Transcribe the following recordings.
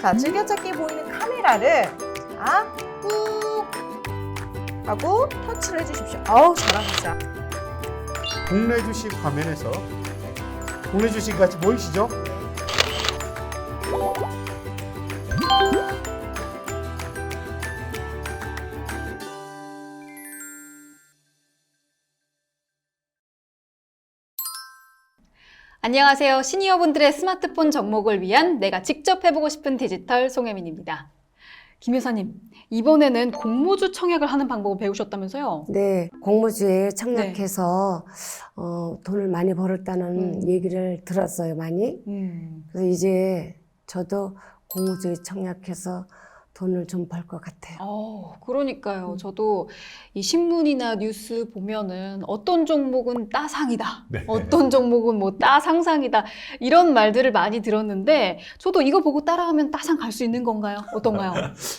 자, 즐겨찾기 보이는 카메라를 자, 꾹 하고 터치를 해주십시오. 어우, 잘하셨어요. 동네 주식 화면에서 동네 주식 같이 보이시죠? 안녕하세요. 시니어분들의 스마트폰 접목을 위한 내가 직접 해보고 싶은 디지털 송혜민입니다. 김 여사님, 이번에는 공모주 청약을 하는 방법을 배우셨다면서요? 네, 공모주에 청약해서 돈을 많이 벌었다는 얘기를 들었어요, 많이. 그래서 이제 저도 공모주에 청약해서 돈을 좀 벌 것 같아요. 그러니까요. 저도 이 신문이나 뉴스 보면은 어떤 종목은 따상이다. 네. 어떤 종목은 뭐 따상상이다. 이런 말들을 많이 들었는데 저도 이거 보고 따라하면 따상 갈 수 있는 건가요? 어떤가요?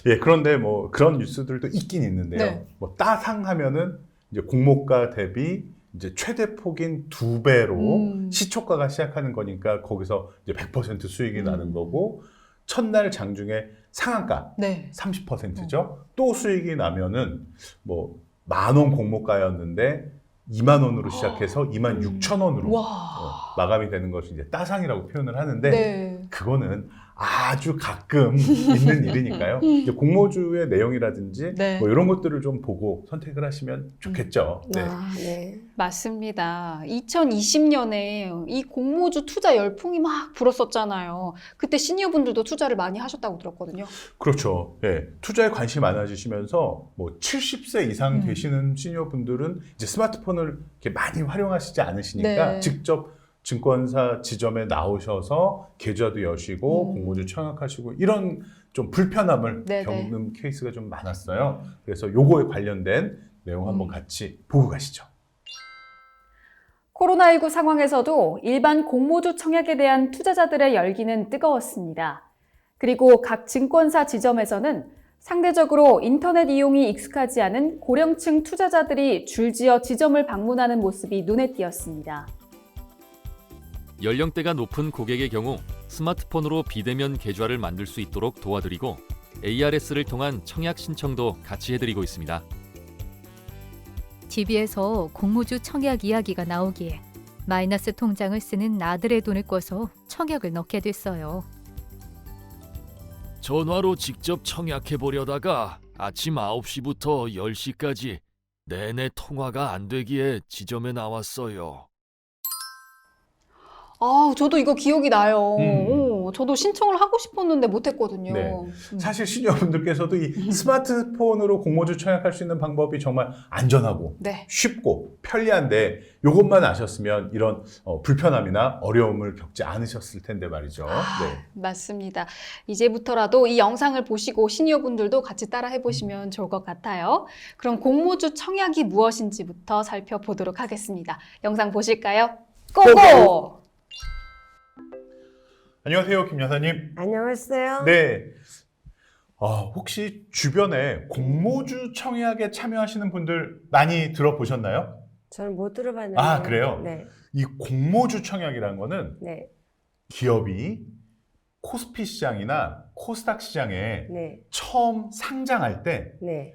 예, 그런데 뭐 그런 뉴스들도 있긴 있는데요. 네. 뭐 따상하면은 이제 공모가 대비 이제 최대 폭인 2배로 시초가가 시작하는 거니까 거기서 이제 100% 수익이 나는 거고, 첫날 장중에 상한가 네. 30%죠. 또 수익이 나면은 뭐 10,000원 공모가였는데 20,000원으로 시작해서 26,000원으로 와. 마감이 되는 것이 이제 따상이라고 표현을 하는데, 네. 그거는 아주 가끔 있는 일이니까요. 이제 공모주의 내용이라든지 네. 뭐 이런 것들을 좀 보고 선택을 하시면 좋겠죠. 네. 네. 맞습니다. 2020년에 이 공모주 투자 열풍이 막 불었었잖아요. 그때 시니어분들도 투자를 많이 하셨다고 들었거든요. 그렇죠. 예. 투자에 관심이 많아지시면서 뭐 70세 이상 되시는 시니어분들은 이제 스마트폰을 이렇게 많이 활용하시지 않으시니까 네. 직접 증권사 지점에 나오셔서 계좌도 여시고 공모주 청약하시고 이런 좀 불편함을 네네. 겪는 케이스가 좀 많았어요. 그래서 요거에 관련된 내용 한번 같이 보고 가시죠. 코로나19 상황에서도 일반 공모주 청약에 대한 투자자들의 열기는 뜨거웠습니다. 그리고 각 증권사 지점에서는 상대적으로 인터넷 이용이 익숙하지 않은 고령층 투자자들이 줄지어 지점을 방문하는 모습이 눈에 띄었습니다. 연령대가 높은 고객의 경우 스마트폰으로 비대면 계좌를 만들 수 있도록 도와드리고 ARS를 통한 청약 신청도 같이 해드리고 있습니다. TV에서 공모주 청약 이야기가 나오기에 마이너스 통장을 쓰는 아들의 돈을 꿔서 청약을 넣게 됐어요. 전화로 직접 청약해 보려다가 아침 9시부터 10시까지 내내 통화가 안 되기에 지점에 나왔어요. 저도 이거 기억이 나요. 저도 신청을 하고 싶었는데 못했거든요. 네. 사실 시니어분들께서도 이 스마트폰으로 공모주 청약할 수 있는 방법이 정말 안전하고 네. 쉽고 편리한데, 이것만 아셨으면 이런 불편함이나 어려움을 겪지 않으셨을 텐데 말이죠. 네. 맞습니다. 이제부터라도 이 영상을 보시고 시니어분들도 같이 따라 해보시면 좋을 것 같아요. 그럼 공모주 청약이 무엇인지부터 살펴보도록 하겠습니다. 영상 보실까요? 고고! 안녕하세요, 김 여사님. 안녕하세요. 네. 혹시 주변에 공모주 청약에 참여하시는 분들 많이 들어보셨나요? 저는 못 들어봤는데. 아, 그래요? 네. 이 공모주 청약이라는 거는 네. 기업이 코스피 시장이나 코스닥 시장에 네. 처음 상장할 때 네.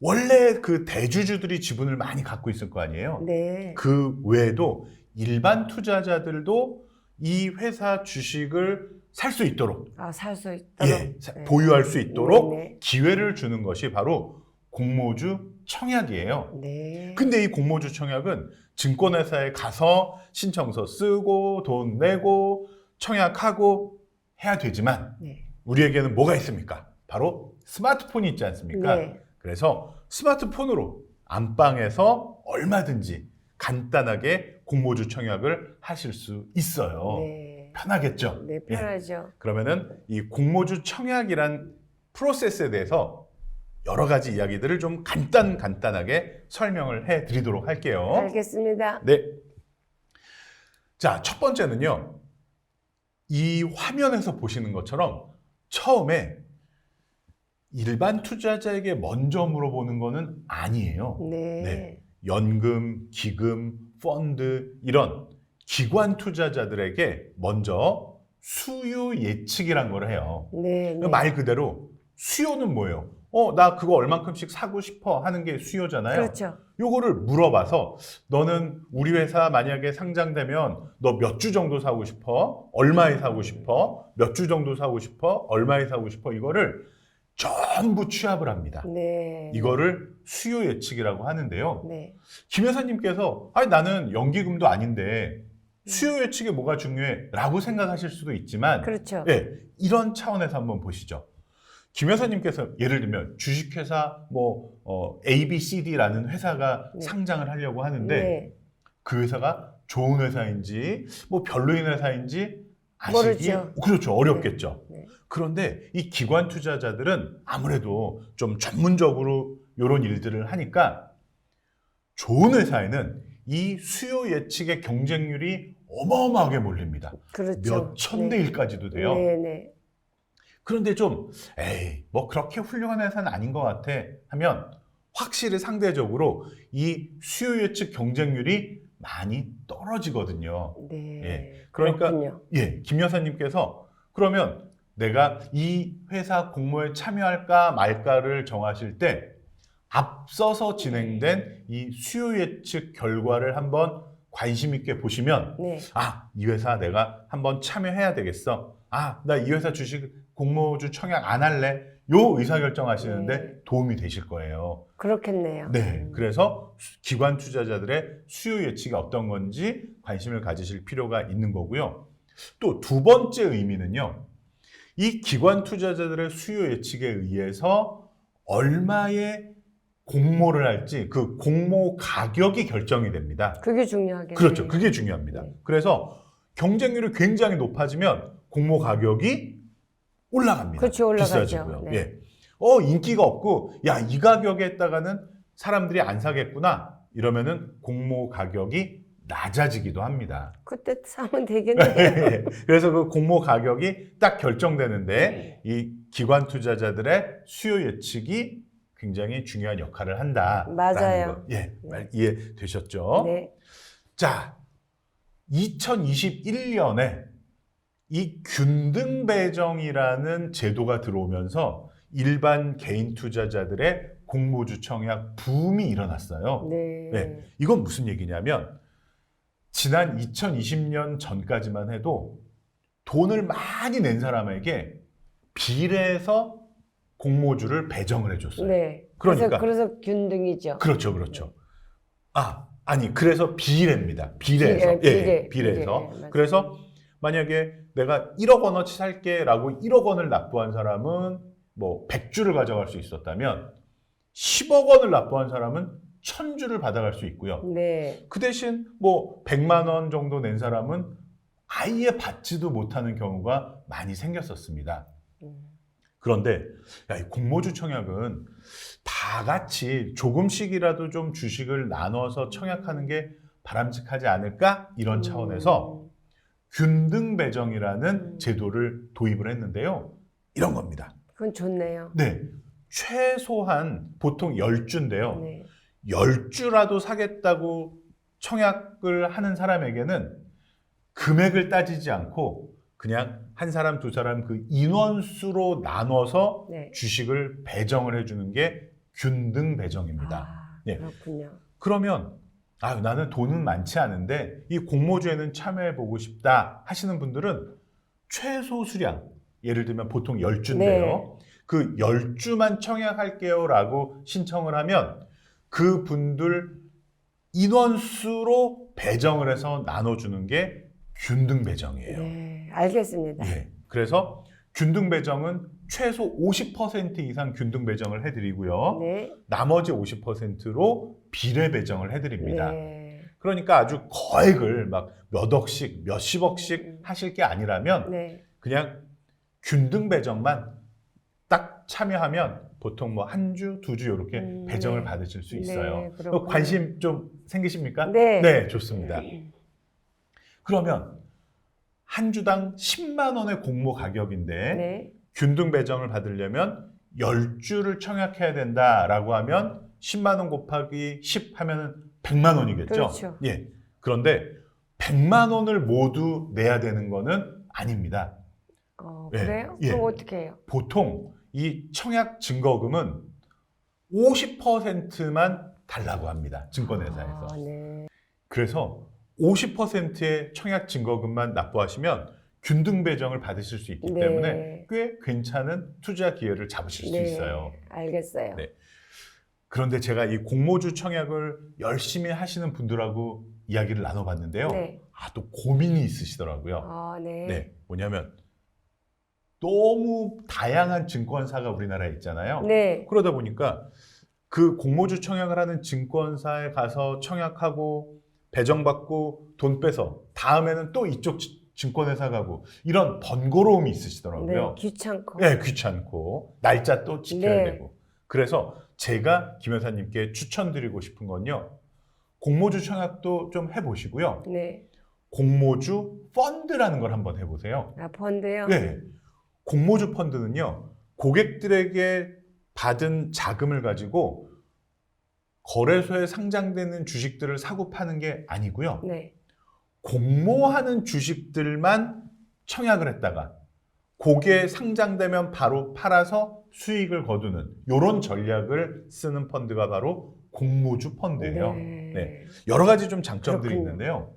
원래 그 대주주들이 지분을 많이 갖고 있을 거 아니에요? 네. 그 외에도 일반 투자자들도 이 회사 주식을 살 수 있도록, 살 수 있도록. 예, 네. 보유할 수 있도록 네. 기회를 주는 것이 바로 공모주 청약이에요. 네. 근데 이 공모주 청약은 증권회사에 가서 신청서 쓰고 돈 내고 청약하고 해야 되지만, 네. 우리에게는 뭐가 있습니까? 바로 스마트폰이 있지 않습니까? 네. 그래서 스마트폰으로 안방에서 얼마든지 간단하게 공모주 청약을 하실 수 있어요. 네. 편하겠죠? 네, 편하죠. 그러면은 이 공모주 청약이란 프로세스에 대해서 여러 가지 이야기들을 좀 간단하게 설명을 해 드리도록 할게요. 알겠습니다. 네. 자, 첫 번째는요. 이 화면에서 보시는 것처럼 처음에 일반 투자자에게 먼저 물어보는 거는 아니에요. 네. 네. 연금, 기금, 펀드 이런 기관 투자자들에게 먼저 수요 예측이란 걸 해요. 네, 네. 말 그대로 수요는 뭐예요? 나 그거 얼만큼씩 사고 싶어 하는 게 수요잖아요. 그렇죠. 요거를 물어봐서 너는 우리 회사 만약에 상장되면 너 몇 주 정도 사고 싶어? 얼마에 사고 싶어? 몇 주 정도 사고 싶어? 얼마에 사고 싶어? 이거를 전부 취합을 합니다. 네. 이거를 수요 예측이라고 하는데요. 네. 김 여사님께서 아니 나는 연기금도 아닌데 수요 예측이 뭐가 중요해? 라고 생각하실 수도 있지만 그렇죠. 예, 이런 차원에서 한번 보시죠. 김 여사님께서 예를 들면 주식회사 ABCD라는 회사가 네. 상장을 하려고 하는데 네. 그 회사가 좋은 회사인지 뭐 별로인 회사인지 아시기 모르죠. 그렇죠. 어렵겠죠. 네. 그런데 이 기관 투자자들은 아무래도 좀 전문적으로 이런 일들을 하니까 좋은 회사에는 이 수요 예측의 경쟁률이 어마어마하게 몰립니다. 그렇죠. 몇 천 대 네. 1까지도 돼요. 네, 네. 그런데 좀 뭐 그렇게 훌륭한 회사는 아닌 것 같아 하면 확실히 상대적으로 이 수요 예측 경쟁률이 많이 떨어지거든요. 네. 예. 그러니까 그렇군요. 김 여사님께서 그러면 내가 이 회사 공모에 참여할까 말까를 정하실 때 앞서서 진행된 이 수요 예측 결과를 한번 관심 있게 보시면 네. 이 회사 내가 한번 참여해야 되겠어. 나 이 회사 주식 공모주 청약 안 할래. 요 의사결정하시는데 네. 도움이 되실 거예요. 그렇겠네요. 네. 그래서 기관 투자자들의 수요 예측이 어떤 건지 관심을 가지실 필요가 있는 거고요. 또 두 번째 의미는요. 이 기관 투자자들의 수요 예측에 의해서 얼마의 공모를 할지 그 공모 가격이 결정이 됩니다. 그게 중요하겠네요. 그렇죠. 그게 중요합니다. 네. 그래서 경쟁률이 굉장히 높아지면 공모 가격이 올라갑니다. 그렇죠. 올라가죠. 비싸지고요. 네. 예. 인기가 없고 이 가격에 했다가는 사람들이 안 사겠구나 이러면은 공모 가격이 낮아지기도 합니다. 그때 사면 되겠네요. 그래서 그 공모 가격이 딱 결정되는데 이 기관 투자자들의 수요 예측이 굉장히 중요한 역할을 한다. 맞아요. 이해되셨죠? 네. 자, 2021년에 이 균등 배정이라는 제도가 들어오면서 일반 개인 투자자들의 공모주 청약 붐이 일어났어요. 네. 네, 이건 무슨 얘기냐면 지난 2020년 전까지만 해도 돈을 많이 낸 사람에게 비례해서 공모주를 배정을 해줬어요. 네. 그러니까 그래서 균등이죠. 그렇죠. 그래서 비례입니다. 비례해서. 비례해서. 비례, 맞아요. 그래서 만약에 내가 1억 원어치 살게라고 1억 원을 납부한 사람은 뭐 100주를 가져갈 수 있었다면 10억 원을 납부한 사람은 1000주를 받아갈 수 있고요. 네. 그 대신 뭐 100만 원 정도 낸 사람은 아예 받지도 못하는 경우가 많이 생겼었습니다. 그런데 이 공모주 청약은 다 같이 조금씩이라도 좀 주식을 나눠서 청약하는 게 바람직하지 않을까? 이런 차원에서 균등 배정이라는 제도를 도입을 했는데요. 이런 겁니다. 그건 좋네요. 네. 최소한 보통 10주인데요. 네. 10주라도 사겠다고 청약을 하는 사람에게는 금액을 따지지 않고 그냥 한 사람, 두 사람 그 인원수로 나눠서 네. 주식을 배정을 해주는 게 균등 배정입니다. 예. 그렇군요. 그러면 나는 돈은 많지 않은데 이 공모주에는 참여해보고 싶다 하시는 분들은 최소 수량, 예를 들면 보통 10주인데요. 네. 그 10주만 청약할게요 라고 신청을 하면 그 분들 인원수로 배정을 해서 나눠주는 게 균등 배정이에요. 네, 알겠습니다. 예. 그래서 균등 배정은 최소 50% 이상 균등 배정을 해드리고요. 네. 나머지 50%로 비례 배정을 해드립니다. 네. 그러니까 아주 거액을 막 몇 억씩, 몇십억씩 하실 게 아니라면 네. 그냥 균등 배정만 딱 참여하면 보통 뭐 한 주, 두 주 이렇게 배정을 네. 받으실 수 네, 있어요. 그렇군요. 관심 좀 생기십니까? 네. 좋습니다. 그러면 한 주당 10만 원의 공모 가격인데 네. 균등 배정을 받으려면 10주를 청약해야 된다라고 하면 10만 원 곱하기 10 하면은 100만 원이겠죠? 그렇죠. 예. 그런데 100만 원을 모두 내야 되는 거는 아닙니다. 예, 그래요? 예. 그럼 어떻게 해요? 보통 이 청약 증거금은 50%만 달라고 합니다. 증권회사에서. 네. 그래서 50%의 청약 증거금만 납부하시면 균등 배정을 받으실 수 있기 네. 때문에 꽤 괜찮은 투자 기회를 잡으실 수 있어요. 알겠어요. 네. 그런데 제가 이 공모주 청약을 열심히 하시는 분들하고 이야기를 나눠봤는데요. 네. 또 고민이 있으시더라고요. 네. 네, 뭐냐면 너무 다양한 증권사가 우리나라에 있잖아요. 네. 그러다 보니까 그 공모주 청약을 하는 증권사에 가서 청약하고 배정받고 돈 빼서 다음에는 또 이쪽 증권회사 가고 이런 번거로움이 있으시더라고요. 네. 귀찮고. 네, 귀찮고 날짜 또 지켜야 네. 되고. 그래서 제가 김 여사님께 추천드리고 싶은 건요. 공모주 청약도 좀 해보시고요. 네. 공모주 펀드라는 걸 한번 해보세요. 펀드요? 네. 공모주 펀드는요. 고객들에게 받은 자금을 가지고 거래소에 상장되는 주식들을 사고 파는 게 아니고요. 네. 공모하는 주식들만 청약을 했다가 그게 상장되면 바로 팔아서 수익을 거두는 이런 전략을 쓰는 펀드가 바로 공모주 펀드예요. 네. 여러 가지 좀 장점들이 그렇군요. 있는데요.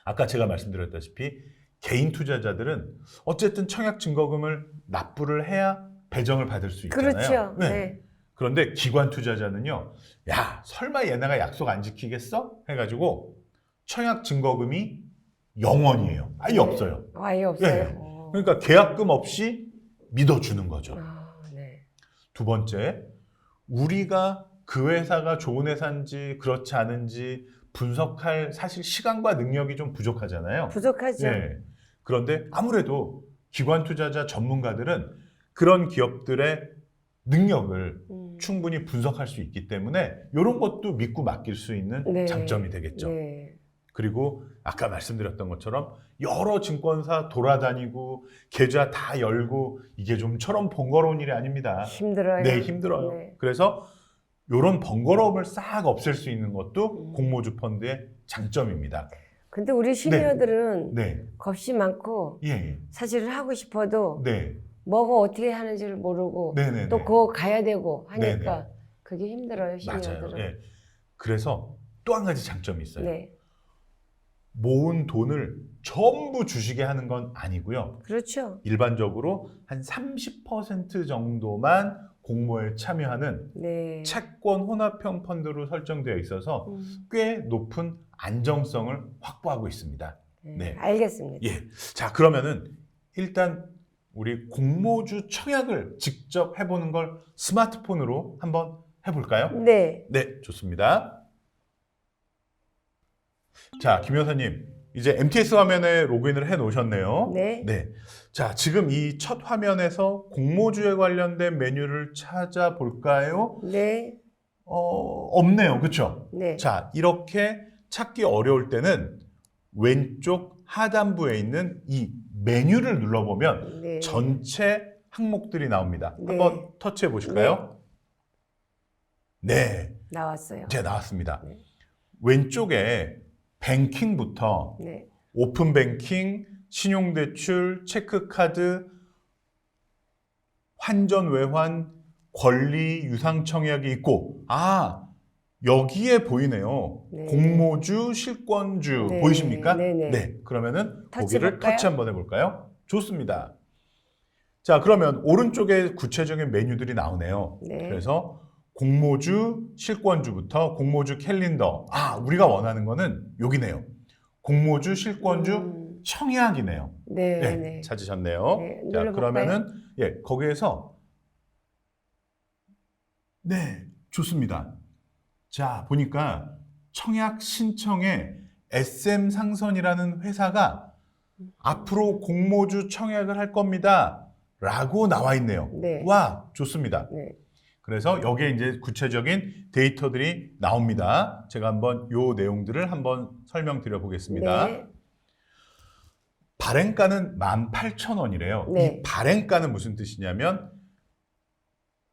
아까 제가 말씀드렸다시피 개인 투자자들은 어쨌든 청약 증거금을 납부를 해야 배정을 받을 수 있잖아요. 그렇죠. 네. 네. 그런데 기관 투자자는요. 야, 설마 얘네가 약속 안 지키겠어? 해가지고 청약 증거금이 0원이에요. 아예 없어요. 아예 없어요. 네. 그러니까 계약금 없이 믿어주는 거죠. 네. 두 번째, 우리가 그 회사가 좋은 회사인지 그렇지 않은지 분석할 사실 시간과 능력이 좀 부족하잖아요. 부족하죠. 네. 그런데 아무래도 기관 투자자 전문가들은 그런 기업들의 능력을 충분히 분석할 수 있기 때문에 이런 것도 믿고 맡길 수 있는 네. 장점이 되겠죠. 네. 그리고 아까 말씀드렸던 것처럼 여러 증권사 돌아다니고 계좌 다 열고 이게 좀처럼 번거로운 일이 아닙니다. 힘들어요. 네, 힘들어요. 네. 그래서 이런 번거로움을 싹 없앨 수 있는 것도 공모주 펀드의 장점입니다. 근데 우리 시니어들은 네, 겁이 많고 예, 사실은 하고 싶어도 네, 뭐가 어떻게 하는지를 모르고 네, 네, 또 네. 그거 가야 되고 하니까 네, 그게 힘들어요, 맞아요. 시니어들은. 예. 그래서 또 한 가지 장점이 있어요. 네. 모은 돈을 전부 주식에 하는 건 아니고요. 그렇죠. 일반적으로 한 30% 정도만 공모에 참여하는 네. 채권 혼합형 펀드로 설정되어 있어서 꽤 높은 안정성을 확보하고 있습니다. 네. 알겠습니다. 예. 자, 그러면은 일단 우리 공모주 청약을 직접 해보는 걸 스마트폰으로 한번 해볼까요? 네. 네, 좋습니다. 자, 김 여사님, 이제 MTS 화면에 로그인을 해 놓으셨네요. 네. 자, 지금 이 첫 화면에서 공모주에 관련된 메뉴를 찾아볼까요? 네. 없네요. 그렇죠? 네. 자, 이렇게 찾기 어려울 때는 왼쪽 하단부에 있는 이 메뉴를 눌러보면 네. 전체 항목들이 나옵니다. 네. 한번 터치해 보실까요? 네, 나왔어요. 이제 나왔습니다. 네. 왼쪽에 뱅킹부터 네. 오픈뱅킹, 신용대출, 체크카드, 환전 외환, 권리, 유상청약이 있고 여기에 보이네요. 네. 공모주, 실권주 네. 보이십니까? 네네. 네, 그러면은 터치 거기를 해볼까요? 터치 한번 해볼까요? 좋습니다. 자, 그러면 오른쪽에 구체적인 메뉴들이 나오네요. 네. 그래서 공모주, 실권주부터 공모주 캘린더. 우리가 원하는 거는 여기네요. 공모주, 실권주, 청약이네요. 네. 네, 네. 찾으셨네요. 네, 자, 눌러볼까요? 그러면은 거기에서 네, 좋습니다. 자, 보니까 청약 신청에 SM 상선이라는 회사가 앞으로 공모주 청약을 할 겁니다. 라고 나와 있네요. 네. 와, 좋습니다. 네. 그래서 여기에 이제 구체적인 데이터들이 나옵니다. 제가 한번 요 내용들을 한번 설명드려 보겠습니다. 네. 발행가는 18,000원이래요. 네. 이 발행가는 무슨 뜻이냐면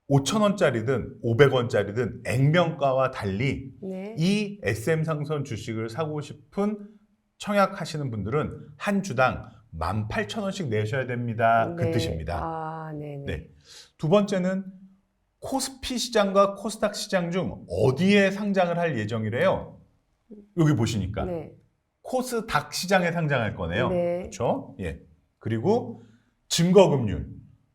5,000원짜리든 500원짜리든 액면가와 달리 네. 이 SM 상선 주식을 사고 싶은 청약하시는 분들은 한 주당 18,000원씩 내셔야 됩니다. 그 네. 뜻입니다. 아, 네네. 네. 두 번째는 코스피 시장과 코스닥 시장 중 어디에 상장을 할 예정이래요? 여기 보시니까 네. 코스닥 시장에 상장할 거네요. 네. 그렇죠? 예. 그리고 증거금률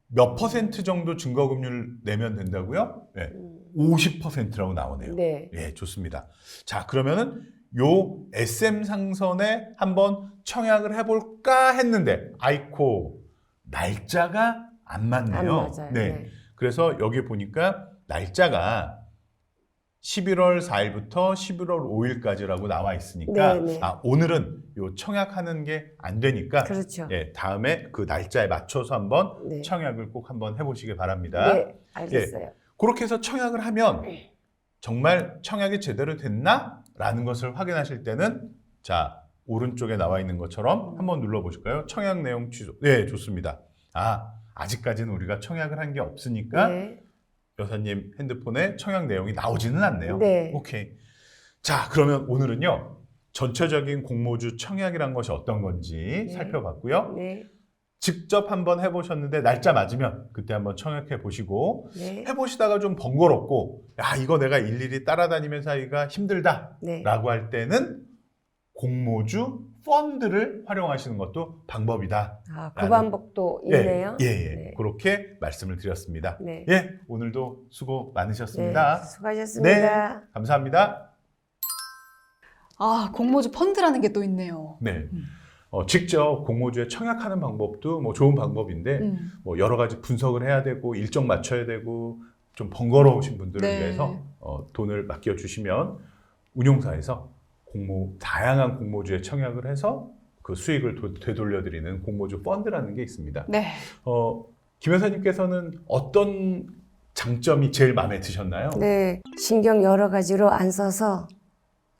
몇 퍼센트 정도 증거금률 내면 된다고요? 예. 50%라고 나오네요. 네. 예, 좋습니다. 자, 그러면은 요 SM 상선에 한번 청약을 해볼까 했는데, 아이코, 날짜가 안 맞네요. 안 맞아요. 네. 네. 그래서 여기 보니까 날짜가 11월 4일부터 11월 5일까지라고 나와 있으니까, 네, 네. 오늘은 요 청약하는 게 안 되니까, 그렇죠. 예, 다음에 그 날짜에 맞춰서 한번 네. 청약을 꼭 한번 해보시기 바랍니다. 네, 알겠어요. 그렇게 해서 청약을 하면 정말 청약이 제대로 됐나? 라는 것을 확인하실 때는 자, 오른쪽에 나와 있는 것처럼 한번 눌러보실까요? 청약 내용 취소. 네, 좋습니다. 아직까지는 우리가 청약을 한 게 없으니까 네. 여사님 핸드폰에 청약 내용이 나오지는 않네요. 네. 오케이. 자, 그러면 오늘은요. 전체적인 공모주 청약이란 것이 어떤 건지 네. 살펴봤고요. 네. 직접 한번 해보셨는데 날짜 맞으면 그때 한번 청약해 보시고 네. 해보시다가 좀 번거롭고 야 이거 내가 일일이 따라다니면서 하기가 힘들다 네. 라고 할 때는 공모주 펀드를 활용하시는 것도 방법이다. 아, 그 방법도 예, 있네요. 예. 네. 그렇게 말씀을 드렸습니다. 네. 예, 오늘도 수고 네. 많으셨습니다. 수고하셨습니다. 네, 감사합니다. 아, 공모주 펀드라는 게 또 있네요. 네. 직접 공모주에 청약하는 방법도 뭐 좋은 방법인데 뭐 여러 가지 분석을 해야 되고 일정 맞춰야 되고 좀 번거로우신 분들을 네. 위해서 돈을 맡겨 주시면 운용사에서 다양한 공모주에 청약을 해서 그 수익을 되돌려 드리는 공모주 펀드라는 게 있습니다. 네. 김 여사님께서는 어떤 장점이 제일 마음에 드셨나요? 네. 신경 여러 가지로 안 써서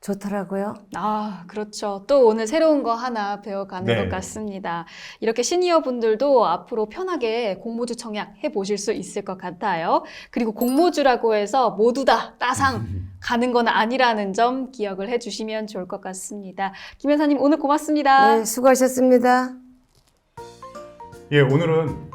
좋더라고요. 아, 그렇죠. 또 오늘 새로운 거 하나 배워가는 네. 것 같습니다. 이렇게 시니어 분들도 앞으로 편하게 공모주 청약 해보실 수 있을 것 같아요. 그리고 공모주라고 해서 모두 다 따상 가는 건 아니라는 점 기억을 해주시면 좋을 것 같습니다. 김 여사님 오늘 고맙습니다. 네, 수고하셨습니다. 예, 오늘은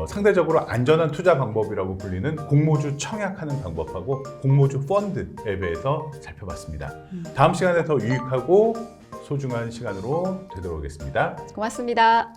상대적으로 안전한 투자 방법이라고 불리는 공모주 청약하는 방법하고 공모주 펀드에 대해서 살펴봤습니다. 다음 시간에 더 유익하고 소중한 시간으로 되돌아오겠습니다. 고맙습니다.